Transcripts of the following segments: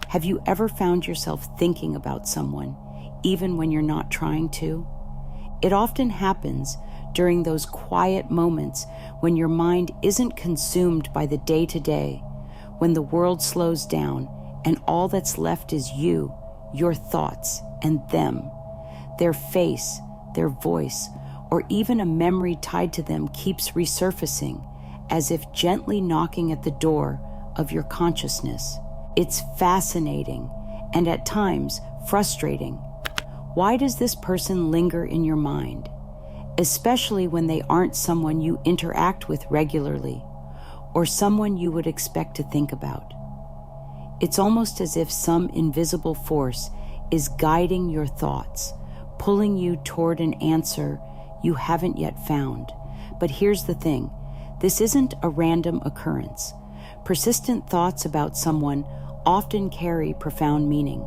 Have you ever found yourself thinking about someone, even when you're not trying to? It often happens during those quiet moments when your mind isn't consumed by the day-to-day, when the world slows down and all that's left is you, your thoughts, and them. Their face, their voice, or even a memory tied to them keeps resurfacing, as if gently knocking at the door of your consciousness. It's fascinating and at times frustrating. Why does this person linger in your mind, especially when they aren't someone you interact with regularly or someone you would expect to think about? It's almost as if some invisible force is guiding your thoughts, pulling you toward an answer you haven't yet found. But here's the thing, this isn't a random occurrence. Persistent thoughts about someone often carry profound meaning.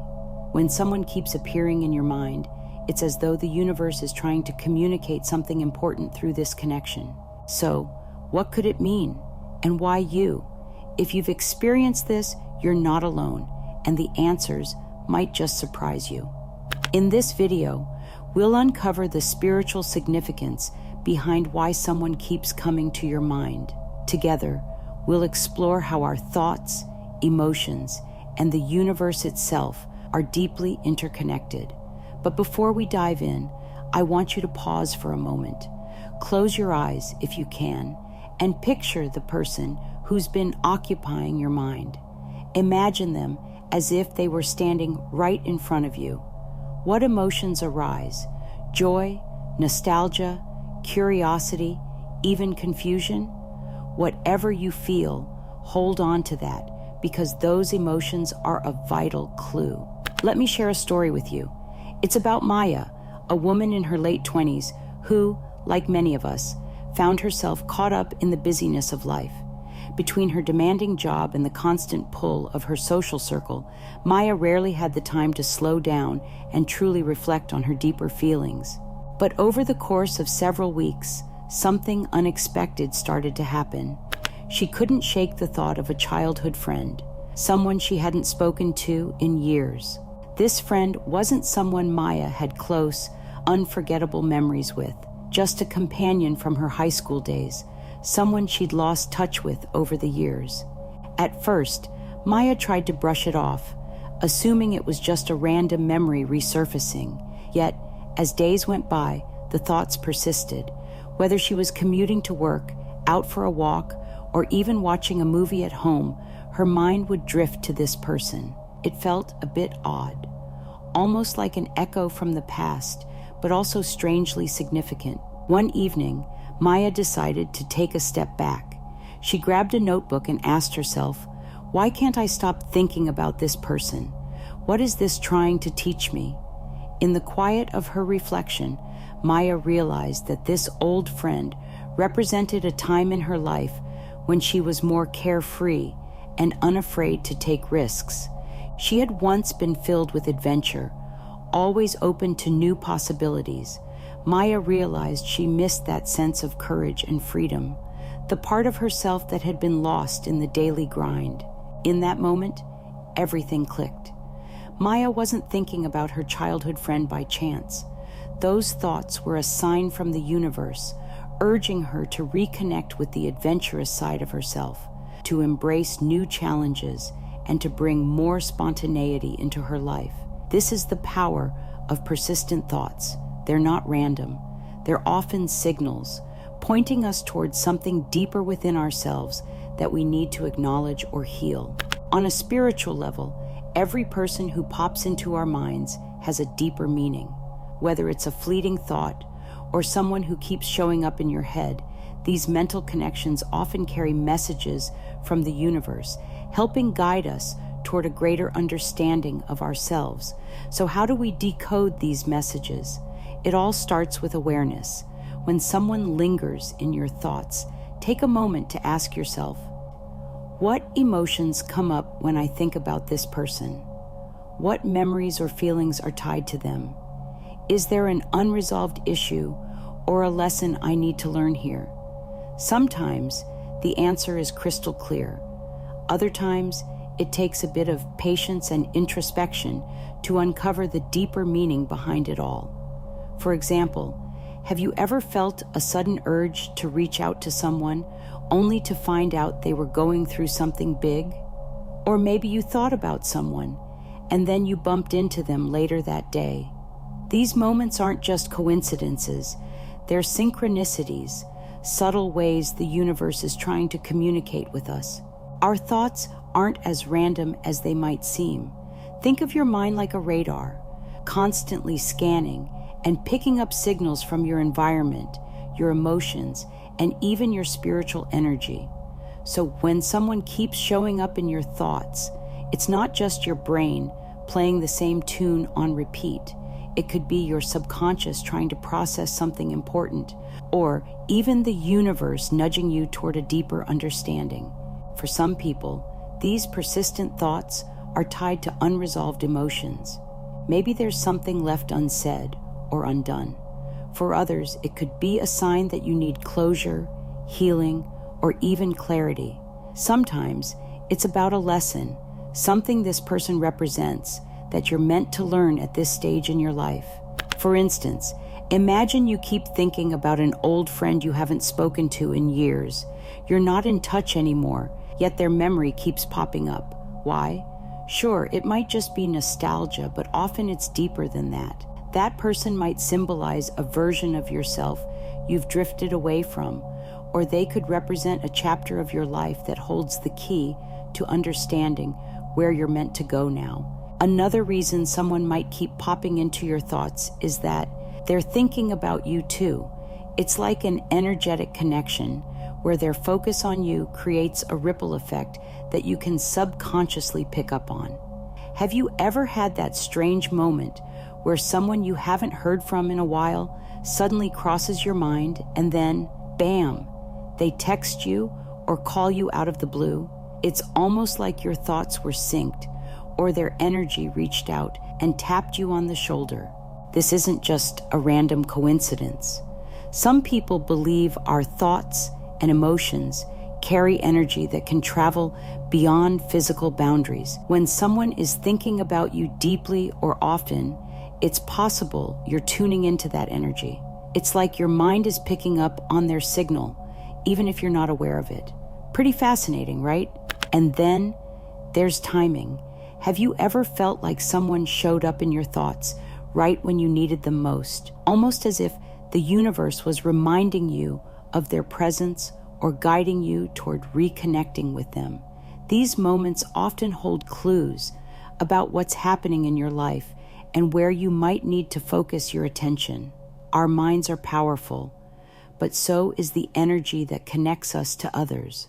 When someone keeps appearing in your mind, it's as though the universe is trying to communicate something important through this connection. So, what could it mean? And why you? If you've experienced this, you're not alone, and the answers might just surprise you. In this video, we'll uncover the spiritual significance behind why someone keeps coming to your mind. Together, we'll explore how our thoughts, emotions, and the universe itself are deeply interconnected. But before we dive in, I want you to pause for a moment. Close your eyes if you can, and picture the person who's been occupying your mind. Imagine them as if they were standing right in front of you. What emotions arise? Joy, nostalgia, curiosity, even confusion? Whatever you feel, hold on to that, because those emotions are a vital clue. Let me share a story with you. It's about Maya, a woman in her late 20s who, like many of us, found herself caught up in the busyness of life. Between her demanding job and the constant pull of her social circle, Maya rarely had the time to slow down and truly reflect on her deeper feelings. But over the course of several weeks, something unexpected started to happen. She couldn't shake the thought of a childhood friend, someone she hadn't spoken to in years. This friend wasn't someone Maya had close, unforgettable memories with, just a companion from her high school days, someone she'd lost touch with over the years. At first, Maya tried to brush it off, assuming it was just a random memory resurfacing. Yet, as days went by, the thoughts persisted. Whether she was commuting to work, out for a walk, or even watching a movie at home, her mind would drift to this person. It felt a bit odd, almost like an echo from the past, but also strangely significant. One evening, Maya decided to take a step back. She grabbed a notebook and asked herself, why can't I stop thinking about this person? What is this trying to teach me? In the quiet of her reflection, Maya realized that this old friend represented a time in her life when she was more carefree and unafraid to take risks. She had once been filled with adventure, always open to new possibilities. Maya realized she missed that sense of courage and freedom, the part of herself that had been lost in the daily grind. In that moment, everything clicked. Maya wasn't thinking about her childhood friend by chance. Those thoughts were a sign from the universe, urging her to reconnect with the adventurous side of herself, to embrace new challenges, and to bring more spontaneity into her life. This is the power of persistent thoughts. They're not random. They're often signals, pointing us towards something deeper within ourselves that we need to acknowledge or heal. On a spiritual level, every person who pops into our minds has a deeper meaning. Whether it's a fleeting thought or someone who keeps showing up in your head, these mental connections often carry messages from the universe, helping guide us toward a greater understanding of ourselves. So how do we decode these messages? It all starts with awareness. When someone lingers in your thoughts, take a moment to ask yourself, what emotions come up when I think about this person? What memories or feelings are tied to them? Is there an unresolved issue or a lesson I need to learn here? Sometimes the answer is crystal clear. Other times, it takes a bit of patience and introspection to uncover the deeper meaning behind it all. For example, have you ever felt a sudden urge to reach out to someone only to find out they were going through something big? Or maybe you thought about someone and then you bumped into them later that day. These moments aren't just coincidences, they're synchronicities, subtle ways the universe is trying to communicate with us. Our thoughts aren't as random as they might seem. Think of your mind like a radar, constantly scanning and picking up signals from your environment, your emotions, and even your spiritual energy. So when someone keeps showing up in your thoughts, it's not just your brain playing the same tune on repeat. It could be your subconscious trying to process something important, or even the universe nudging you toward a deeper understanding. For some people, these persistent thoughts are tied to unresolved emotions. Maybe there's something left unsaid or undone. For others, it could be a sign that you need closure, healing, or even clarity. Sometimes it's about a lesson, something this person represents that you're meant to learn at this stage in your life. For instance, imagine you keep thinking about an old friend you haven't spoken to in years. You're not in touch anymore, yet their memory keeps popping up. Why? Sure, it might just be nostalgia, but often it's deeper than that. That person might symbolize a version of yourself you've drifted away from, or they could represent a chapter of your life that holds the key to understanding where you're meant to go now. Another reason someone might keep popping into your thoughts is that they're thinking about you too. It's like an energetic connection where their focus on you creates a ripple effect that you can subconsciously pick up on. Have you ever had that strange moment where someone you haven't heard from in a while suddenly crosses your mind and then, bam, they text you or call you out of the blue? It's almost like your thoughts were synced, or their energy reached out and tapped you on the shoulder. This isn't just a random coincidence. Some people believe our thoughts and emotions carry energy that can travel beyond physical boundaries. When someone is thinking about you deeply or often, it's possible you're tuning into that energy. It's like your mind is picking up on their signal, even if you're not aware of it. Pretty fascinating, right? And then there's timing. Have you ever felt like someone showed up in your thoughts right when you needed them most, almost as if the universe was reminding you of their presence or guiding you toward reconnecting with them? These moments often hold clues about what's happening in your life and where you might need to focus your attention. Our minds are powerful, but so is the energy that connects us to others.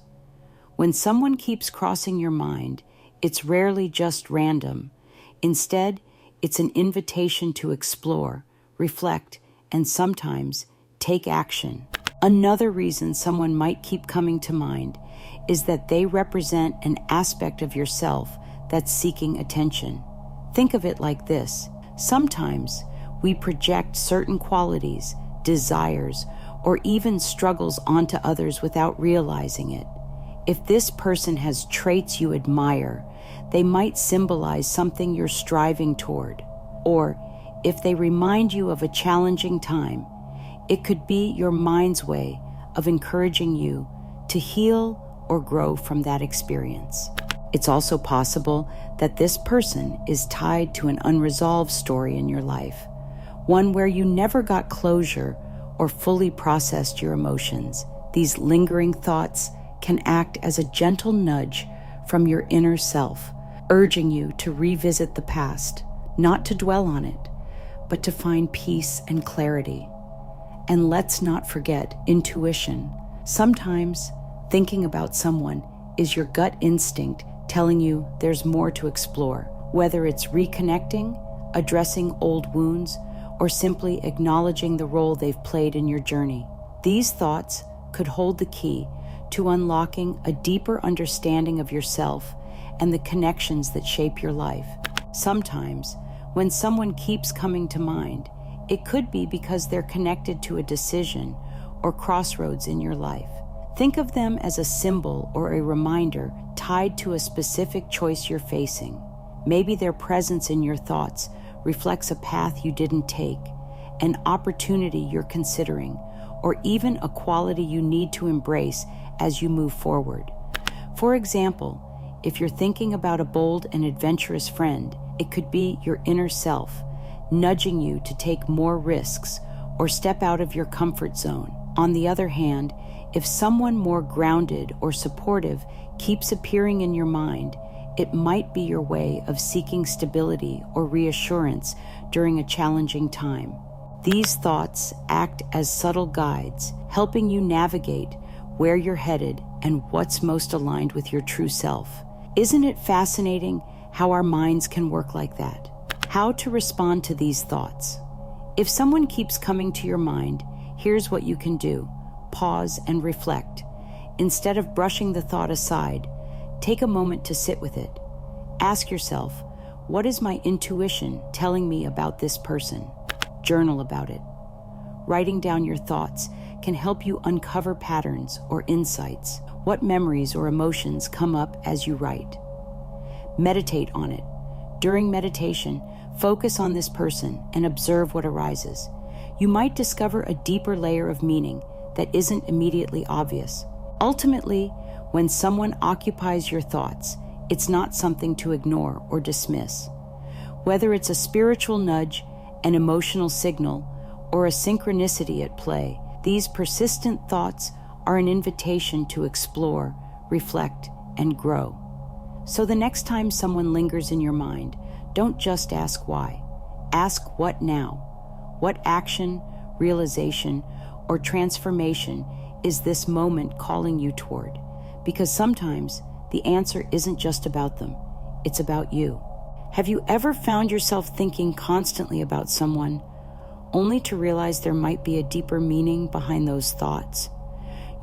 When someone keeps crossing your mind, it's rarely just random. Instead, it's an invitation to explore, reflect, and sometimes take action. Another reason someone might keep coming to mind is that they represent an aspect of yourself that's seeking attention. Think of it like this. Sometimes we project certain qualities, desires, or even struggles onto others without realizing it. If this person has traits you admire, they might symbolize something you're striving toward. Or if they remind you of a challenging time, it could be your mind's way of encouraging you to heal or grow from that experience. It's also possible that this person is tied to an unresolved story in your life, one where you never got closure or fully processed your emotions. These lingering thoughts can act as a gentle nudge from your inner self, urging you to revisit the past, not to dwell on it, but to find peace and clarity. And let's not forget intuition. Sometimes thinking about someone is your gut instinct telling you there's more to explore, whether it's reconnecting, addressing old wounds, or simply acknowledging the role they've played in your journey. These thoughts could hold the key to unlocking a deeper understanding of yourself and the connections that shape your life. Sometimes, when someone keeps coming to mind, it could be because they're connected to a decision or crossroads in your life. Think of them as a symbol or a reminder tied to a specific choice you're facing. Maybe their presence in your thoughts reflects a path you didn't take, an opportunity you're considering, or even a quality you need to embrace as you move forward. For example, if you're thinking about a bold and adventurous friend, it could be your inner self, nudging you to take more risks or step out of your comfort zone. On the other hand, if someone more grounded or supportive keeps appearing in your mind, it might be your way of seeking stability or reassurance during a challenging time. These thoughts act as subtle guides, helping you navigate where you're headed and what's most aligned with your true self. Isn't it fascinating how our minds can work like that? How to respond to these thoughts. If someone keeps coming to your mind, here's what you can do. Pause and reflect. Instead of brushing the thought aside, take a moment to sit with it. Ask yourself, what is my intuition telling me about this person? Journal about it. Writing down your thoughts can help you uncover patterns or insights. What memories or emotions come up as you write? Meditate on it. During meditation, focus on this person and observe what arises. You might discover a deeper layer of meaning that isn't immediately obvious. Ultimately, when someone occupies your thoughts, it's not something to ignore or dismiss. Whether it's a spiritual nudge, an emotional signal, or a synchronicity at play, these persistent thoughts are an invitation to explore, reflect, and grow. So the next time someone lingers in your mind, don't just ask why. Ask what now? What action, realization, or transformation is this moment calling you toward? Because sometimes the answer isn't just about them, it's about you. Have you ever found yourself thinking constantly about someone, only to realize there might be a deeper meaning behind those thoughts?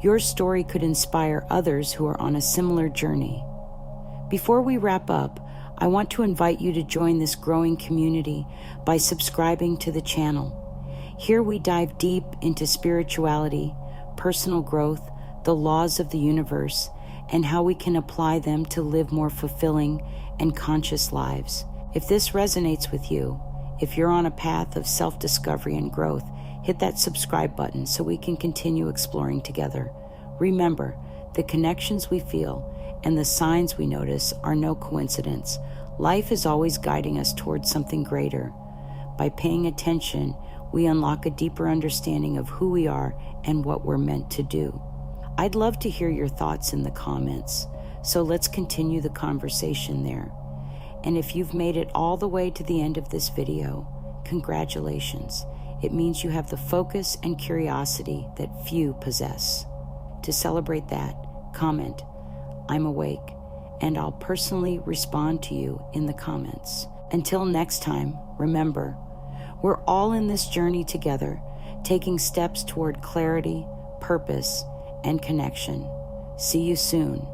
Your story could inspire others who are on a similar journey. Before we wrap up, I want to invite you to join this growing community by subscribing to the channel. Here we dive deep into spirituality, personal growth, the laws of the universe, and how we can apply them to live more fulfilling and conscious lives. If this resonates with you, if you're on a path of self-discovery and growth, hit that subscribe button so we can continue exploring together. Remember, the connections we feel and the signs we notice are no coincidence. Life is always guiding us towards something greater. By paying attention, we unlock a deeper understanding of who we are and what we're meant to do. I'd love to hear your thoughts in the comments, so let's continue the conversation there. And if you've made it all the way to the end of this video, congratulations. It means you have the focus and curiosity that few possess. To celebrate that, comment, "I'm awake," and I'll personally respond to you in the comments. Until next time, remember, we're all in this journey together, taking steps toward clarity, purpose, and connection. See you soon.